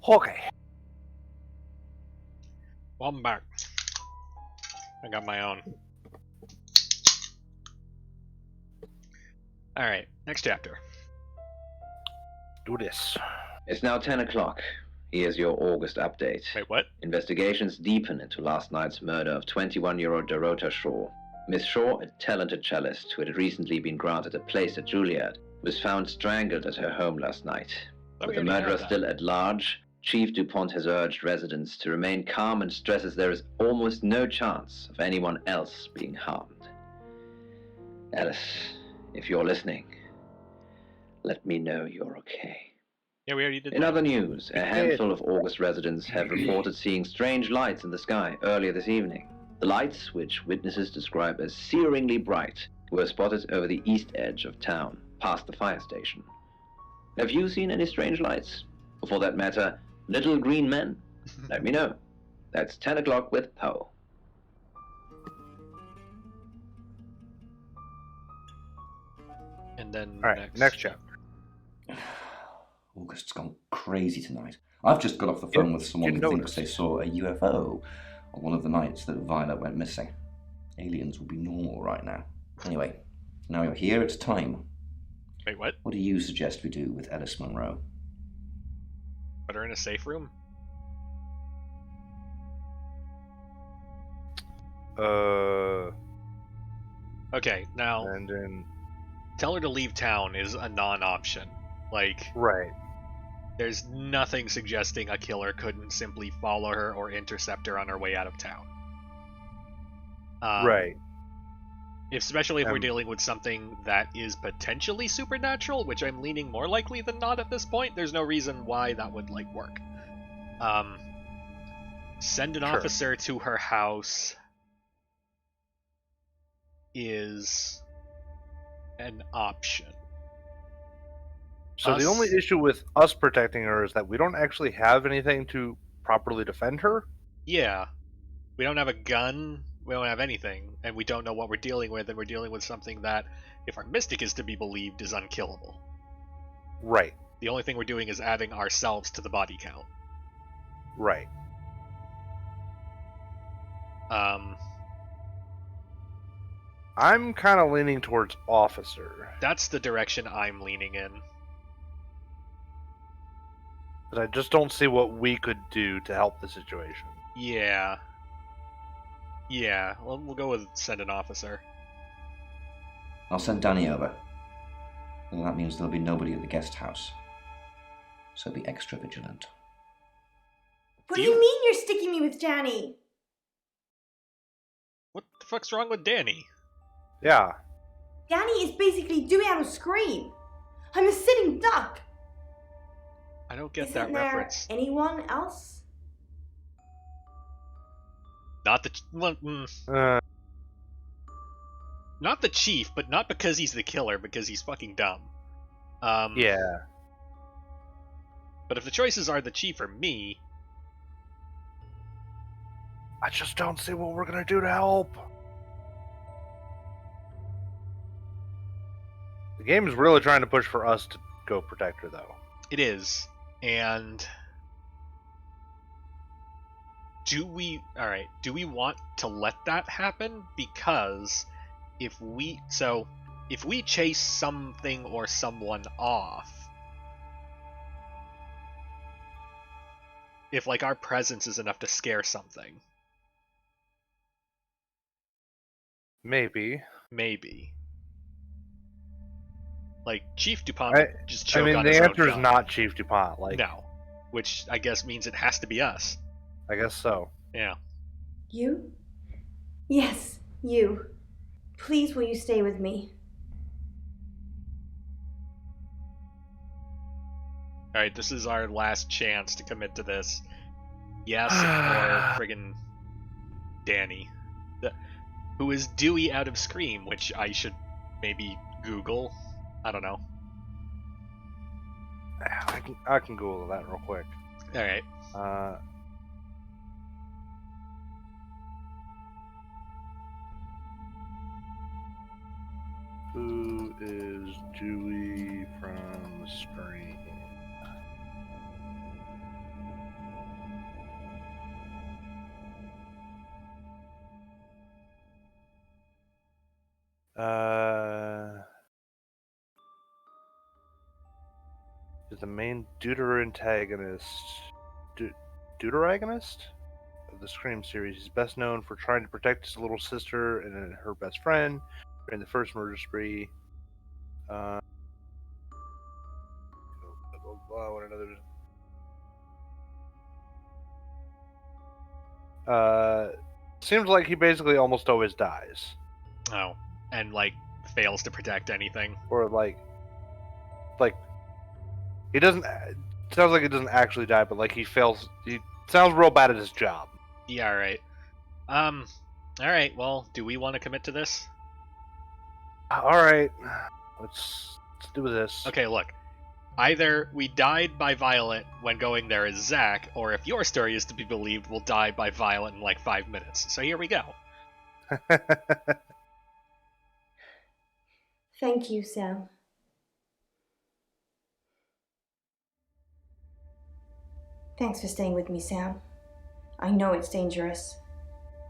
Okay. Well, I'm back. I got my own. Alright, next chapter. Do this. It's now 10 o'clock. Here's your August update. Wait, what? Investigations deepen into last night's murder of 21-year-old Dorota Shaw. Miss Shaw, a talented cellist who had recently been granted a place at Juilliard, was found strangled at her home last night. With the murderer still at large, Chief DuPont has urged residents to remain calm and stresses there is almost no chance of anyone else being harmed. Alice, if you're listening, let me know you're okay. Yeah, we already did In that. other news, a handful of August residents have reported seeing strange lights in the sky earlier this evening. The lights, which witnesses describe as searingly bright, were spotted over the east edge of town, past the fire station. Have you seen any strange lights? Or for that matter, little green men? Let me know. That's 10 o'clock with Poe. And then Alright, next chapter. August's gone crazy tonight. I've just got off the phone with someone you who thinks noticed. they saw a UFO on one of the nights that Violet went missing. Aliens will be normal right now. Anyway, now you're here, it's time. Wait, what? What do you suggest we do with Ellis Monroe? Put her in a safe room? Okay, now, And then... tell her to leave town is a non-option. Like, Right. there's nothing suggesting a killer couldn't simply follow her or intercept her on her way out of town. Right. Especially if we're dealing with something that is potentially supernatural, which I'm leaning more likely than not at this point. There's no reason why that would, like, work. Send an officer to her house is an option. So the only issue with us protecting her is that we don't actually have anything to properly defend her? Yeah. We don't have a gun, we don't have anything, and we don't know what we're dealing with, and we're dealing with something that, if our mystic is to be believed, is unkillable. Right. The only thing we're doing is adding ourselves to the body count. Right. I'm kind of leaning towards officer. That's the direction I'm leaning in. But I just don't see what we could do to help the situation. Yeah. Yeah, well, we'll go with send an officer. I'll send Danny over. And that means there'll be nobody at the guest house. So be extra vigilant. What do you mean you're sticking me with Danny? What the fuck's wrong with Danny? Yeah. Danny is basically Dewey out of Scream. I'm a sitting duck. I don't get Isn't that there reference. anyone else? Not the not the chief, but not because he's the killer, because he's fucking dumb. Yeah. But if the choices are the chief or me, I just don't see what we're gonna do to help. The game is really trying to push for us to go protect her, though. it is. And do we want to let that happen? Because if we chase something or someone off, if like our presence is enough to scare something, Maybe. Like Chief DuPont just choke on the his own answer is gun. not Chief DuPont. Like, No, which I guess means it has to be us. I guess so. Yeah. You? Yes, you. Please, will you stay with me? Alright, this is our last chance to commit to this. Yes, or friggin' Danny. Who is Dewey out of Scream, which I should maybe Google. I don't know. I can Google that real quick. Alright. Who is Dewey from Scream? Is the main deuteragonist deuteragonist of the Scream series. He's best known for trying to protect his little sister and her best friend during the first murder spree. What another? Seems like he basically almost always dies, Oh, and like fails to protect anything. or like he doesn't. Sounds like he doesn't actually die, but like he fails. He sounds real bad at his job. Yeah, right. All right. Well, do we want to commit to this? All right, let's do this. Okay, look. Either we died by Violet when going there as Zach, or if your story is to be believed, we'll die by Violet in like 5 minutes. So here we go. Thank you, Sam. Thanks for staying with me, Sam. I know it's dangerous.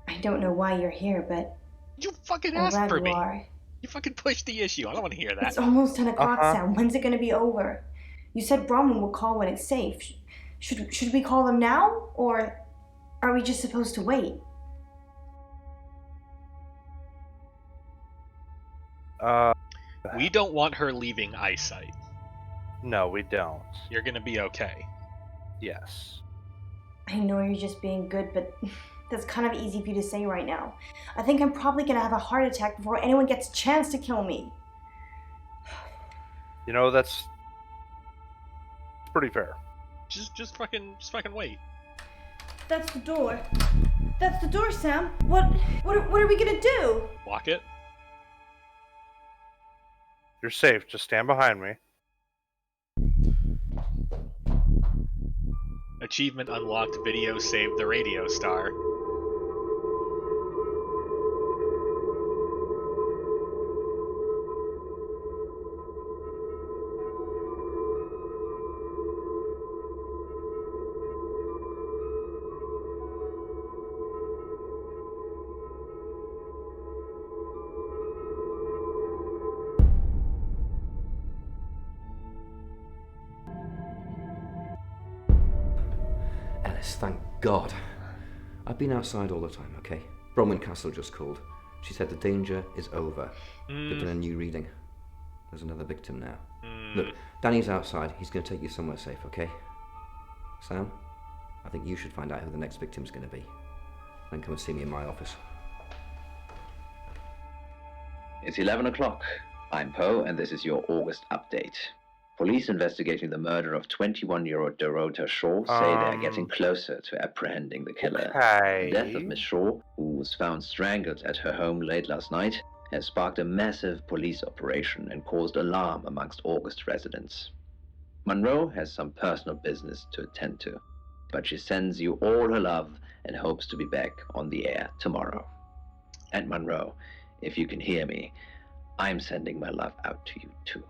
I don't know why you're here, but You fucking I'm asked glad for you me. are. You fucking pushed the issue. I don't want to hear that. It's almost 10 o'clock, Uh-huh. Sam. When's it going to be over? You said Bronwyn will call when it's safe. Should we call him now? Or are we just supposed to wait? We don't want her leaving eyesight. No, we don't. You're gonna be okay. Yes. I know you're just being good, but that's kind of easy for you to say right now. I think I'm probably going to have a heart attack before anyone gets a chance to kill me. You know, that's pretty fair. Just fucking wait. That's the door. That's the door, Sam. What are we going to do? Lock it. You're safe. Just stand behind me. Achievement unlocked. Video saved the radio star. Alice, thank God. I've been outside all the time, okay? Bronwyn Castle just called. She said the danger is over. They've done a new reading. There's another victim now. Look, Danny's outside. He's going to take you somewhere safe, okay? Sam, I think you should find out who the next victim's going to be. Then come and see me in my office. It's 11 o'clock. I'm Poe, and this is your August update. Police investigating the murder of 21-year-old Dorota Shaw say they're getting closer to apprehending the killer. Okay. The death of Miss Shaw, who was found strangled at her home late last night, has sparked a massive police operation and caused alarm amongst August residents. Monroe has some personal business to attend to, but she sends you all her love and hopes to be back on the air tomorrow. And Monroe, if you can hear me, I'm sending my love out to you too.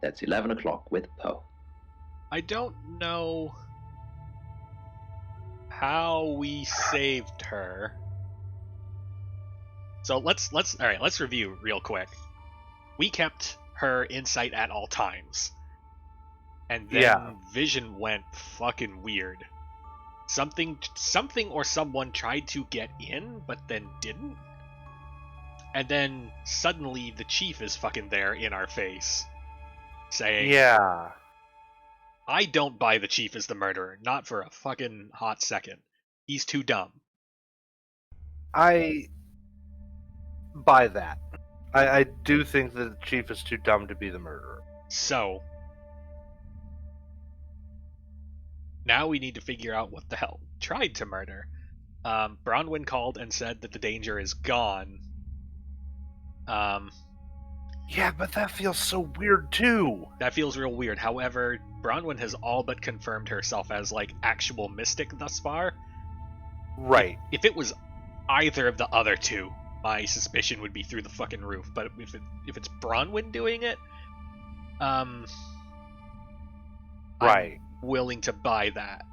That's 11 o'clock with Poe. I don't know how we saved her. So let's review real quick. We kept her in sight at all times. And then Vision went fucking weird. Something or someone tried to get in, but then didn't. And then suddenly the chief is fucking there in our face. Saying, Yeah. I don't buy the chief as the murderer, not for a fucking hot second. He's too dumb. I buy that. I do think that the chief is too dumb to be the murderer. So, now we need to figure out what the hell tried to murder. Bronwyn called and said that the danger is gone. Yeah, but that feels so weird too. That feels real weird. However, Bronwyn has all but confirmed herself as, like, actual mystic thus far. Right. If it was either of the other two, my suspicion would be through the fucking roof. But if it's Bronwyn doing it, Right. I'm willing to buy that.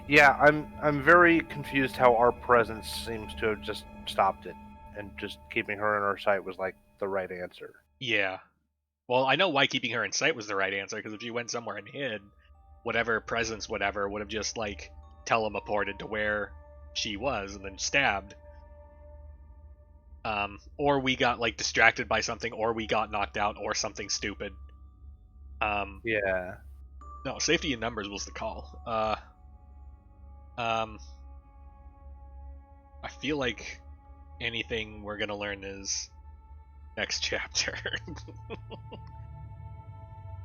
Yeah, I'm very confused how our presence seems to have just stopped it, and just keeping her in our sight was like the right answer. Yeah. Well, I know why keeping her in sight was the right answer, because if you went somewhere and hid, whatever presence, whatever, would have just, like, teleported to where she was and then stabbed. Or we got, like, distracted by something, or we got knocked out, or something stupid. Yeah. No, safety in numbers was the call. I feel like anything we're gonna learn is next chapter.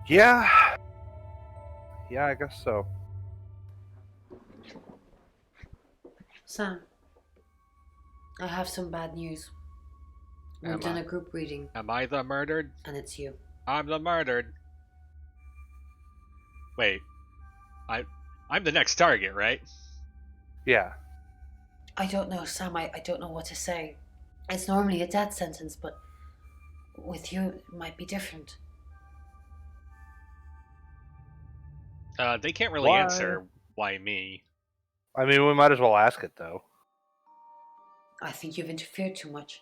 Yeah. Yeah, I guess so. Sam, I have some bad news. We've done a group reading, Am I the murdered? and it's you. I'm the murdered. Wait, I'm the next target, right? Yeah. I don't know, Sam. I don't know what to say. It's normally a death sentence, but with you, it might be different. They can't really Why? answer why me. I mean, we might as well ask it though. I think you've interfered too much.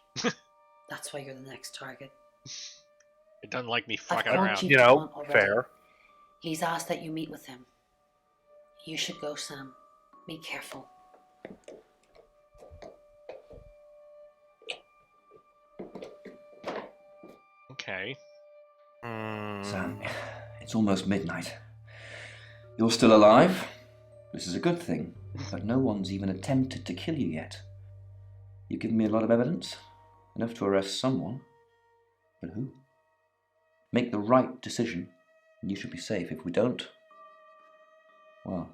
That's why you're the next target. It doesn't like me I've fucking called around. you You to know, one already. fair. He's asked that you meet with him. You should go, Sam. Be careful. Okay. Sam, it's almost midnight. You're still alive. This is a good thing, but no one's even attempted to kill you yet. You've given me a lot of evidence, enough to arrest someone. But who? Make the right decision, and you should be safe. If we don't, well,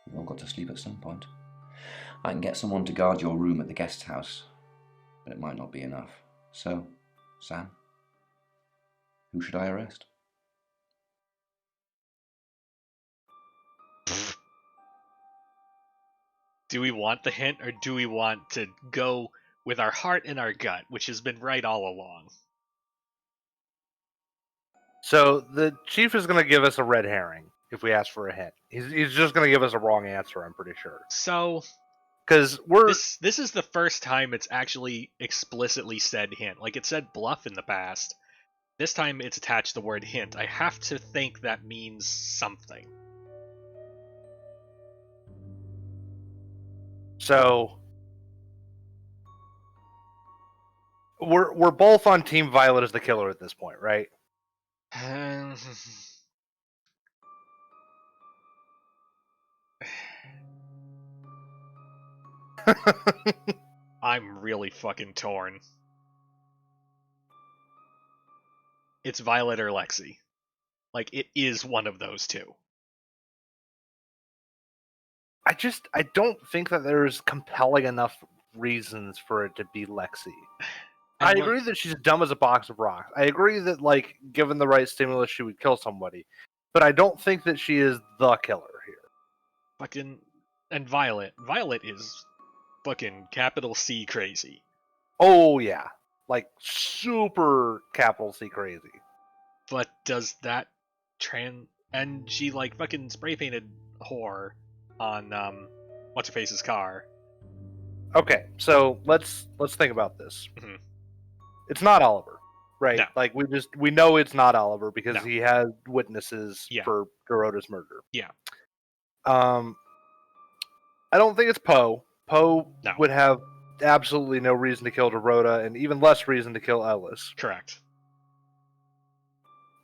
we've all got to sleep at some point. I can get someone to guard your room at the guest house, but it might not be enough. So, Sam, who should I arrest? Do we want the hint, or do we want to go with our heart and our gut, which has been right all along? So the chief is going to give us a red herring if we ask for a hint. He's just going to give us a wrong answer, I'm pretty sure. So Because we're this is the first time it's actually explicitly said hint. Like, it said bluff in the past. This time it's attached the word hint. I have to think that means something. so we're both on Team Violet as the killer at this point, right? I'm really fucking torn. It's Violet or Lexi. Like, it is one of those two. I don't think that there's compelling enough reasons for it to be Lexi. I agree that she's dumb as a box of rocks. I agree that, like, given the right stimulus, she would kill somebody. But I don't think that she is the killer here. Fucking... And Violet. Violet is fucking capital C crazy. Oh, yeah. Like, super capital C crazy. But does that and she, like, fucking spray painted whore on what's her face's car. Okay, so let's think about this. Mhm. It's not Oliver, right? No. Like, we know it's not Oliver because No. he has witnesses Yeah. for Dorota's murder. Yeah. I don't think it's Poe. Poe No. would have absolutely no reason to kill Dorota, and even less reason to kill Ellis. Correct.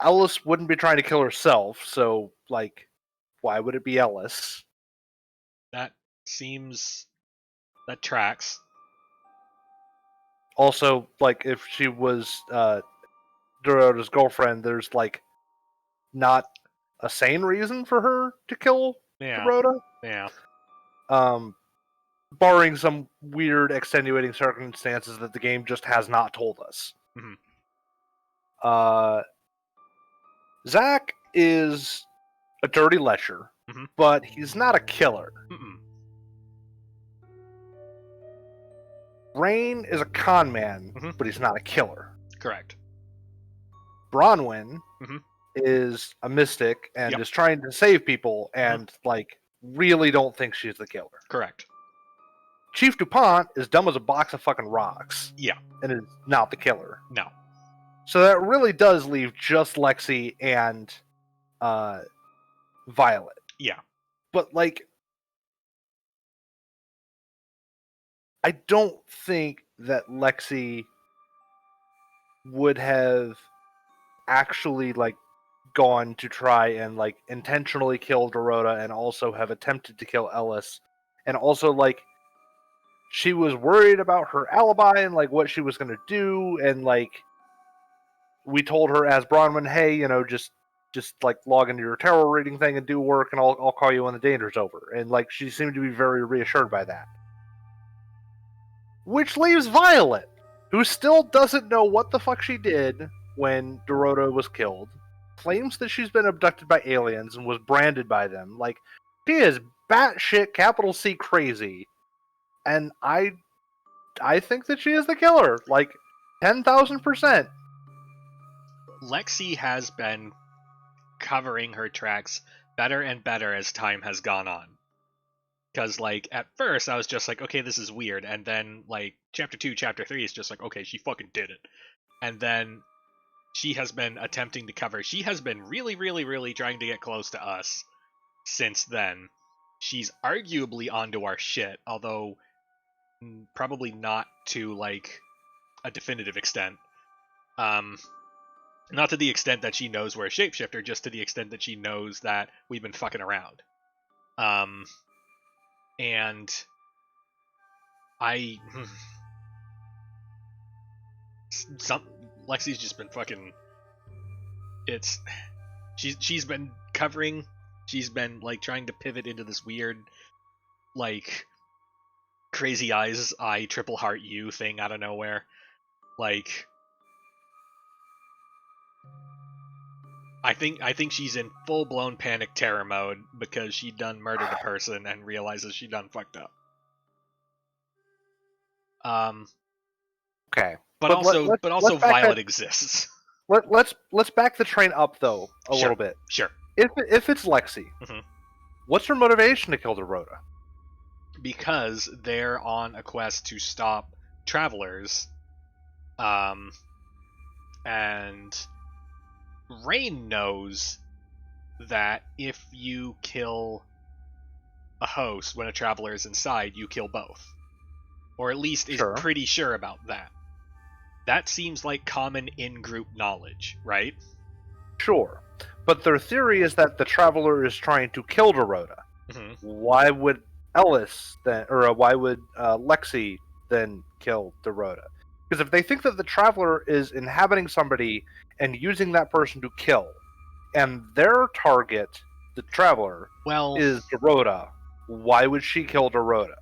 Ellis wouldn't be trying to kill herself, so, like, why would it be Ellis? That tracks. Also, like, if she was Dorota's girlfriend, there's, like, not a sane reason for her to kill Yeah. Dorota. Yeah. Barring some weird extenuating circumstances that the game just has not told us. Mhm. Zach is a dirty lesher, Mhm. but he's not a killer. Mm-mm. Rain is a con man, Mhm. but he's not a killer. Correct. Bronwyn Mhm. is a mystic and Yep. is trying to save people and like really don't think she's the killer. Correct. Chief DuPont is dumb as a box of fucking rocks. Yeah. And is not the killer. No. So that really does leave just Lexi and Violet. Yeah. But, like, I don't think that Lexi would have actually, like, gone to try and, like, intentionally kill Dorota and also have attempted to kill Ellis. And also, like, she was worried about her alibi and, like, what she was going to do. And, like, we told her as Bronwyn, hey, you know, just like log into your tarot reading thing and do work, and I'll call you when the danger's over. And, like, she seemed to be very reassured by that. Which leaves Violet, who still doesn't know what the fuck she did when Dorota was killed, claims that she's been abducted by aliens and was branded by them. Like, she is batshit capital C crazy. And I think that she is the killer. Like, 10,000%. Lexi has been covering her tracks better and better as time has gone on. Because, like, at first I was just like, okay, this is weird. And then, like, chapter 2, chapter 3 is just like, okay, she fucking did it. And then she has been attempting to cover. She has been really, really, really trying to get close to us since then. She's arguably onto our shit, although probably not to, like, a definitive extent. Not to the extent that she knows we're a shapeshifter, just to the extent that she knows that we've been fucking around. And Lexi's just been fucking. She's been covering. She's been, like, trying to pivot into this weird, like, crazy eyes, I triple heart you thing out of nowhere. Like, I think she's in full-blown panic terror mode because she done murdered a person and realizes she done fucked up. Okay. But also Violet exists. Let's back the train up, though, a little bit. Sure. If it's Lexi, what's her motivation to kill Dorota? Because they're on a quest to stop travelers. And Rain knows that if you kill a host when a traveler is inside, you kill both. Or at least is pretty sure about that. That seems like common in-group knowledge, right? Sure. But their theory is that the traveler is trying to kill Dorota. Why would Ellis then, or why would Lexi then kill Dorota? Because if they think that the traveler is inhabiting somebody and using that person to kill, and their target, the traveler, is Dorota, why would she kill Dorota?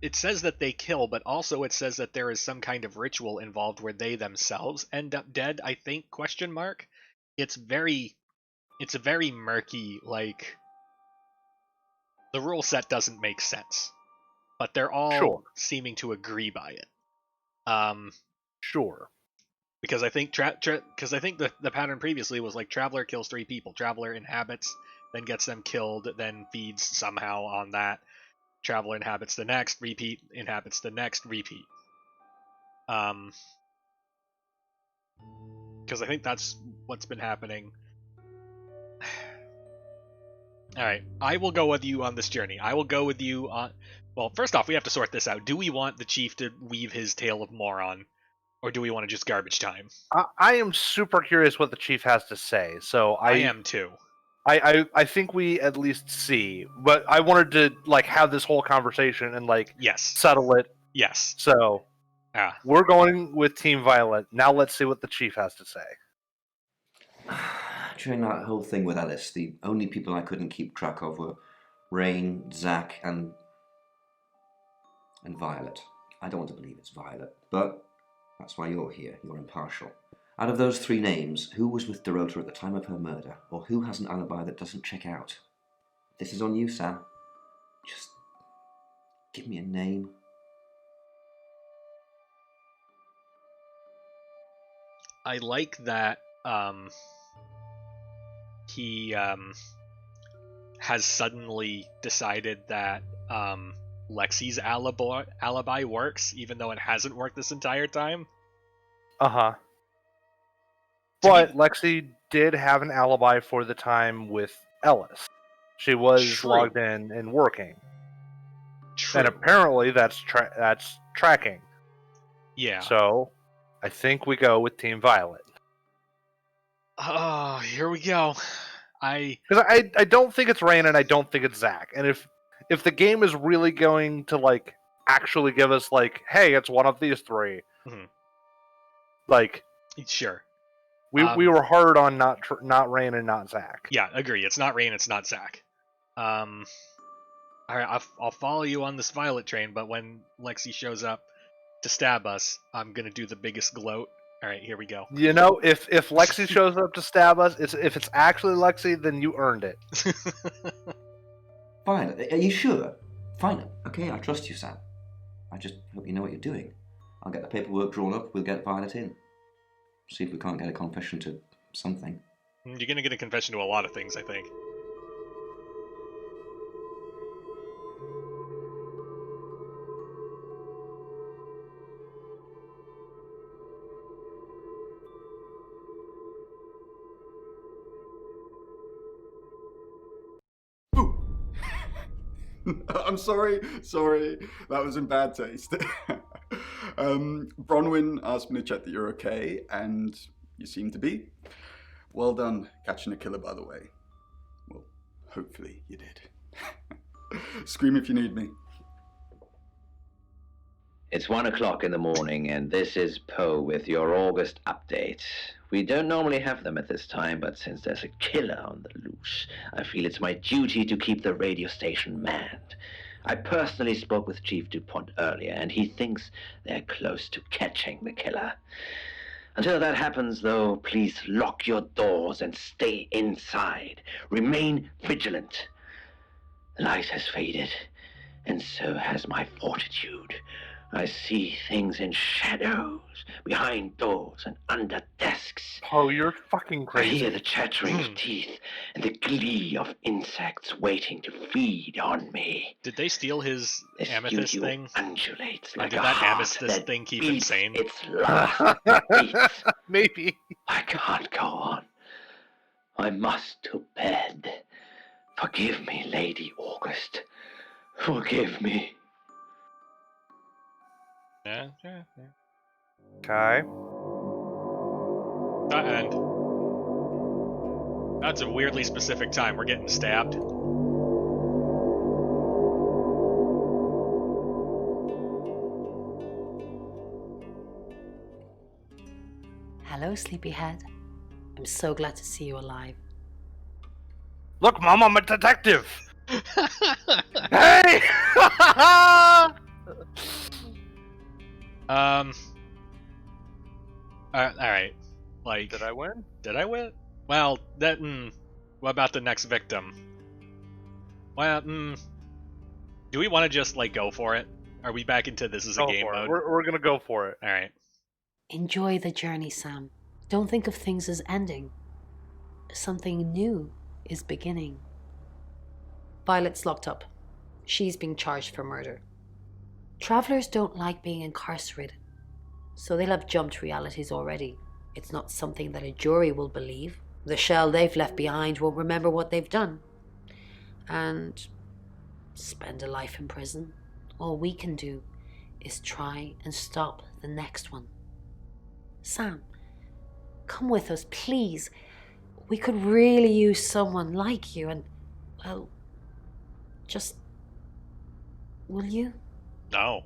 It says that they kill, but also it says that there is some kind of ritual involved where they themselves end up dead, I think, question mark. It's a very murky, like, the rule set doesn't make sense. But they're all seeming to agree by it. Sure. Because I think the pattern previously was, like, Traveler kills 3 people. Traveler inhabits, then gets them killed, then feeds somehow on that. Traveler inhabits the next, repeat, inhabits the next, repeat. Because I think that's what's been happening. Alright, I will go with you on this journey. I will go with you on... Well, first off, we have to sort this out. Do we want the chief to weave his tale of moron? Or do we want to just garbage time? I am super curious what the chief has to say, so I am too. I think we at least see, but I wanted to, like, have this whole conversation and, like, settle it. Yes. So, we're going with Team Violet. Now let's see what the chief has to say. During that whole thing with Alice, the only people I couldn't keep track of were Rain, Zach, and Violet. I don't want to believe it's Violet, but that's why you're here. You're impartial. Out of those 3 names, who was with Dorota at the time of her murder, or who has an alibi that doesn't check out? This is on you, Sam. Just give me a name. I like that he has suddenly decided that Lexi's alibi works, even though it hasn't worked this entire time. Uh-huh. But Lexi did have an alibi for the time with Ellis. She was logged in and working. True. And apparently that's tracking. Yeah. So, I think we go with Team Violet. Oh, here we go. Because I don't think it's Rain and I don't think it's Zach. And if the game is really going to like actually give us like, hey, it's one of these three, like, sure, we were hard on not Rain and not Zach. Yeah, agree. It's not Rain. It's not Zach. All right, I'll follow you on this Violet train, but when Lexi shows up to stab us, I'm gonna do the biggest gloat. All right, here we go. You know, if Lexi shows up to stab us, if it's actually Lexi, then you earned it. Fine. Are you sure? Fine. Okay, I trust you, Sam. I just hope you know what you're doing. I'll get the paperwork drawn up. We'll get Violet in. See if we can't get a confession to something. You're gonna get a confession to a lot of things, I think. I'm sorry, that was in bad taste. Bronwyn asked me to check that you're okay, and you seem to be. Well done catching a killer, by the way. Well, hopefully you did. Scream if you need me. It's 1 o'clock in the morning, and this is Poe with your August update. We don't normally have them at this time, but since there's a killer on the loose, I feel it's my duty to keep the radio station manned. I personally spoke with Chief DuPont earlier, and he thinks they're close to catching the killer. Until that happens, though, please lock your doors and stay inside. Remain vigilant. The light has faded, and so has my fortitude. I see things in shadows, behind doors and under desks. Oh, you're fucking I crazy. hear the chattering of teeth and the glee of insects waiting to feed on me. Did they steal his This amethyst studio thing? undulates like Did a that heart amethyst thing keep him beats sane? its last beats. Maybe. I can't go on. I must to bed. Forgive me, Lady August. Forgive me. Yeah. Okay. And that's a weirdly specific time. We're getting stabbed. Hello, sleepyhead. I'm so glad to see you alive. Look, Mom, I'm a detective. Hey! Alright. Like, Did I win? Did I win? Well, that, what about the next victim? Well, do we want to just, like, go for it? Are we back into this as a game mode? We're gonna go for it. Alright. Enjoy the journey, Sam. Don't think of things as ending. Something new is beginning. Violet's locked up. She's being charged for murder. Travelers don't like being incarcerated, so they'll have jumped realities already. It's not something that a jury will believe. The shell they've left behind won't remember what they've done. And spend a life in prison. All we can do is try and stop the next one. Sam, come with us, please. We could really use someone like you and, well, just... will you? No.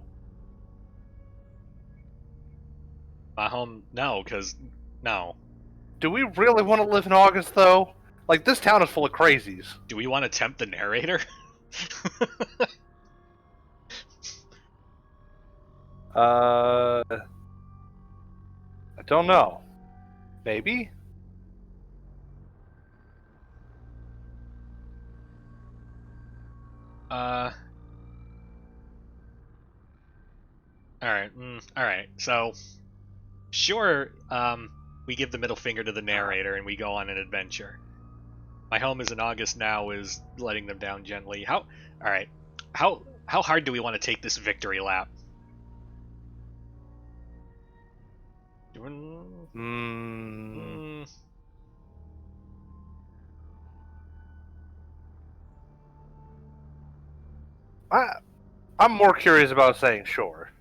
No, because... no. Do we really want to live in August, though? Like, this town is full of crazies. Do we want to tempt the narrator? I don't know. Maybe? Alright, so... Sure, we give the middle finger to the narrator and we go on an adventure. My home is in August now is letting them down gently. Alright. How hard do we want to take this victory lap? I'm more curious about saying sure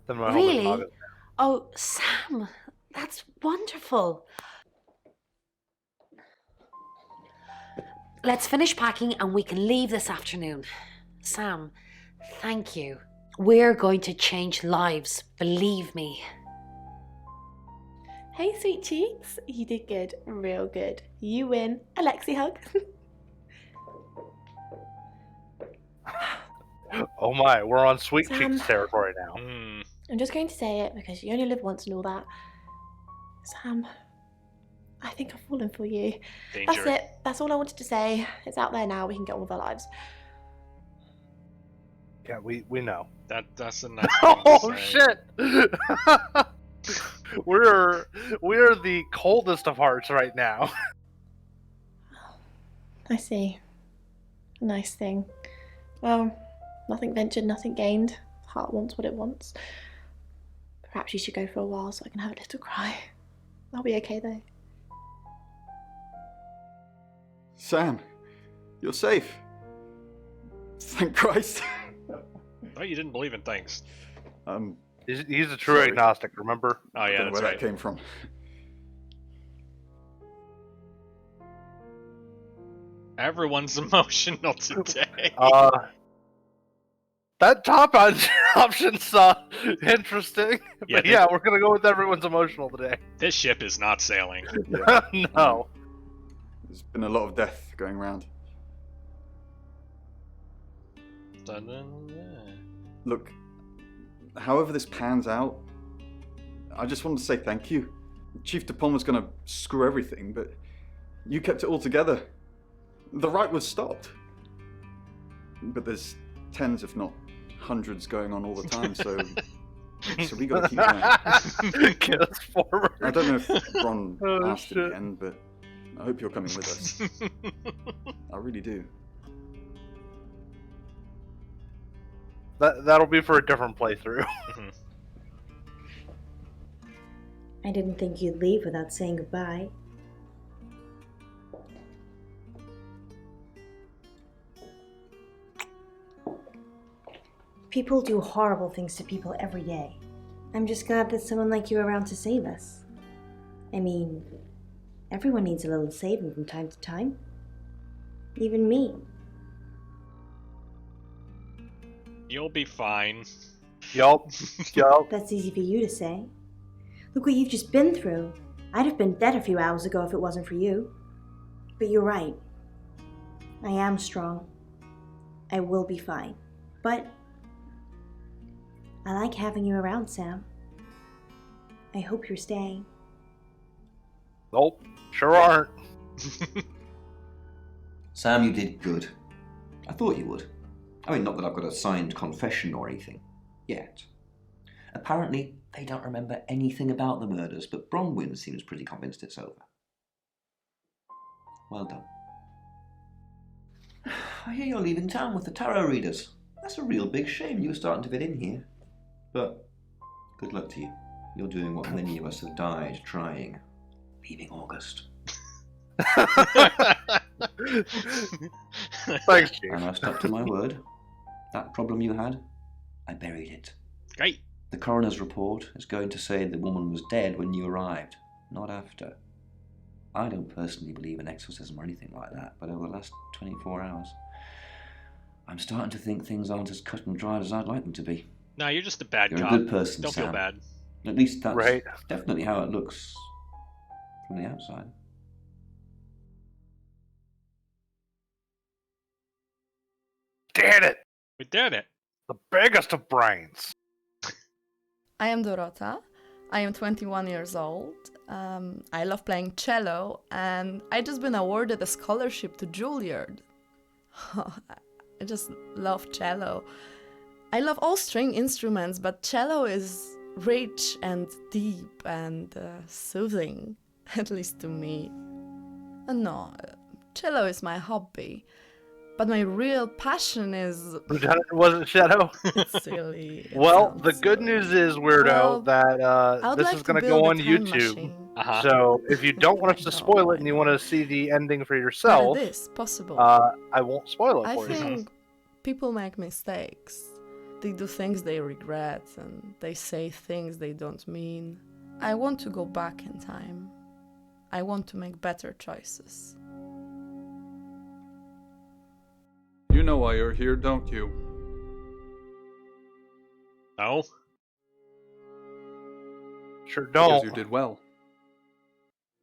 than my home is in Really? August. Oh, Sam, that's wonderful. Let's finish packing and we can leave this afternoon. Sam, thank you. We're going to change lives, believe me. Hey, sweet cheeks. You did good. Real good. You win. Alexi hug. Oh my, we're on Sweet Sam. Cheeks territory now. I'm just going to say it because you only live once and all that. Sam, I think I've fallen for you. Danger. That's it. That's all I wanted to say. It's out there now. We can get on with our lives. Yeah, we know. That's a nice thing to Oh say. shit! we're the coldest of hearts right now. I see. Nice thing. Well, nothing ventured, nothing gained. Heart wants what it wants. Perhaps you should go for a while so I can have a little cry. I'll be okay though. Sam, you're safe. Thank Christ. Oh, you didn't believe in things. He's a true Sorry. agnostic, remember? Oh yeah, Don't know that's where right. that came from. Everyone's emotional today. That top option's interesting. Yeah, But yeah, we're gonna go with everyone's emotional today. This ship is not sailing. Yeah. No. There's been a lot of death going around. Look, however this pans out, I just wanted to say thank you. Chief DePalm was gonna screw everything, but you kept it all together. The riot was stopped. But there's tens, if not hundreds, going on all the time, so we gotta keep going. Get us forward. I don't know if Ron Oh, asked at shit. the end, but I hope you're coming with us. I really do. That'll be for a different playthrough. I didn't think you'd leave without saying goodbye. People do horrible things to people every day. I'm just glad there's someone like you around to save us. I mean, everyone needs a little saving from time to time. Even me. You'll be fine. Yup. That's easy for you to say. Look what you've just been through. I'd have been dead a few hours ago if it wasn't for you. But you're right. I am strong. I will be fine. But I like having you around, Sam. I hope you're staying. Nope. Sure aren't. Sam, you did good. I thought you would. I mean, not that I've got a signed confession or anything. Yet. Apparently, they don't remember anything about the murders, but Bronwyn seems pretty convinced it's over. Well done. I hear you're leaving town with the tarot readers. That's a real big shame. You were starting to fit in here. But good luck to you. You're doing what many of us have died trying. Leaving August. Thanks, Chief. And I stuck to my word. That problem you had, I buried it. Great. The coroner's report is going to say the woman was dead when you arrived, not after. I don't personally believe in exorcism or anything like that, but over the last 24 hours, I'm starting to think things aren't as cut and dried as I'd like them to be. No, you're just a bad You're cop. a good person, Don't Sam. feel bad. At least that's Right. definitely how it looks from the outside. Damn it! We did it. The biggest of brains. I am Dorota. I am 21 years old. I love playing cello, and I just been awarded a scholarship to Juilliard. I just love cello. I love all string instruments, but cello is rich and deep and soothing, at least to me. No, cello is my hobby, but my real passion is... Lieutenant wasn't Shadow? It's silly. It Well, sounds the good silly. news is, Weirdo, Well, that I would this like is to going to build go a on time YouTube. machine. Uh-huh. So if you don't want us I to know, spoil it I and you want know. to see the ending for But yourself, it is possible. I won't spoil it I for you. think people make mistakes. They do things they regret and they say things they don't mean. I want to go back in time. I want to make better choices. You know why you're here, don't you? No? Sure Because don't. you did well.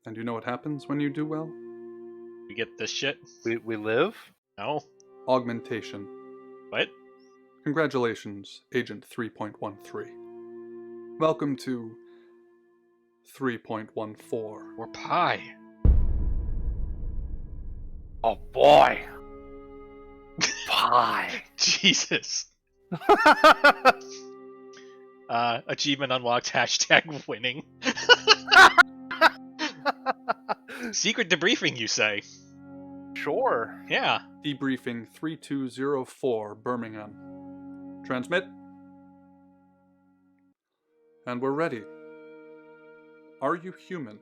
And you know what happens when you do well? We get this shit? We live? No? Augmentation. What? Congratulations, Agent 3.13. Welcome to 3.14. We're pie. Oh boy. Pie. Jesus. Achievement unlocked, hashtag winning. Secret debriefing, you say? Sure. Yeah. Debriefing 3204, Birmingham. Transmit. And we're ready. Are you human?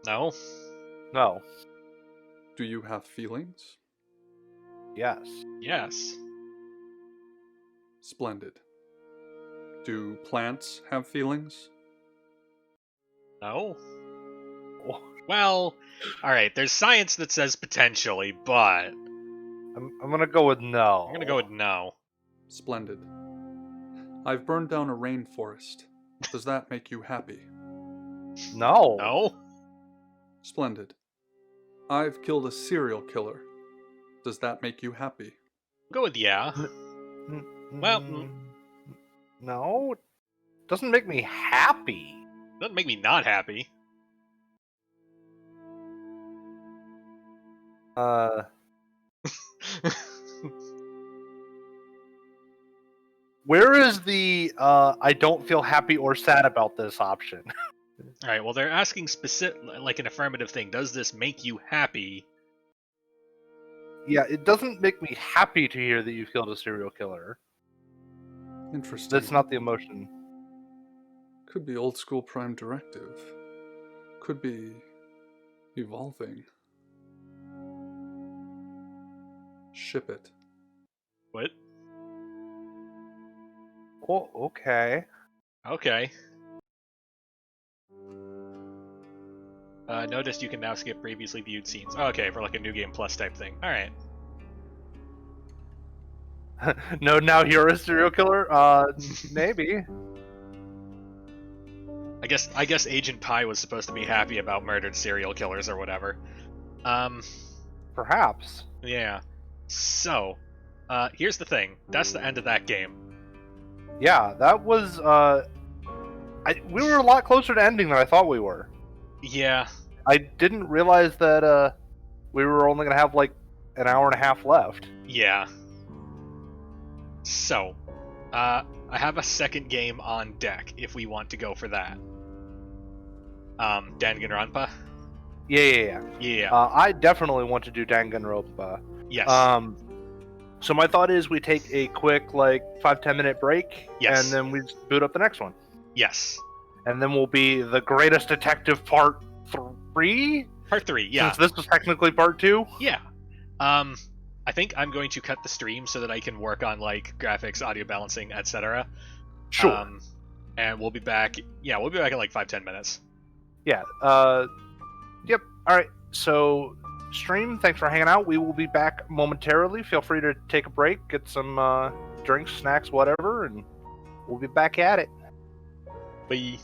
No? No. Do you have feelings? Yes. Yes. Splendid. Do plants have feelings? No? Oh, Well, alright, there's science that says potentially, but I'm gonna go with no. I'm gonna go with no. Splendid. I've burned down a rainforest. Does that make you happy? No. No? Splendid. I've killed a serial killer. Does that make you happy? Go with yeah. Well, no. Doesn't make me happy. doesn't make me not happy. Where is the I don't feel happy or sad about this option? Alright, well, they're asking specific, like an affirmative thing. Does this make you happy? Yeah, it doesn't make me happy to hear that you killed a serial killer. Interesting. That's not the emotion. Could be old school Prime Directive. Could be evolving. Ship it. What? Oh, okay. Okay. Noticed you can now skip previously viewed scenes. Okay, for like a New Game Plus type thing. Alright. No, now you're a serial killer? Maybe. I guess Agent Pie was supposed to be happy about murdered serial killers or whatever. Perhaps. Yeah. So, here's the thing. That's the end of that game. Yeah, that was, we were a lot closer to ending than I thought we were. Yeah. I didn't realize that, we were only gonna have, like, an hour and a half left. Yeah. So, I have a second game on deck if we want to go for that. Danganronpa? Yeah. I definitely want to do Danganronpa. Yes. So my thought is we take a quick, like, 5-10 minute break, Yes. and then we boot up the next one. Yes. And then we'll be The Greatest Detective Part 3? Part 3, yeah. Since this was technically Part 2? Yeah. I think I'm going to cut the stream so that I can work on, like, graphics, audio balancing, etc. Sure. And we'll be back. Yeah, we'll be back in like 5-10 minutes. Yeah. Yep. Alright, so stream, thanks for hanging out. We will be back momentarily. Feel free to take a break, get some drinks, snacks, whatever, and we'll be back at it. Bye.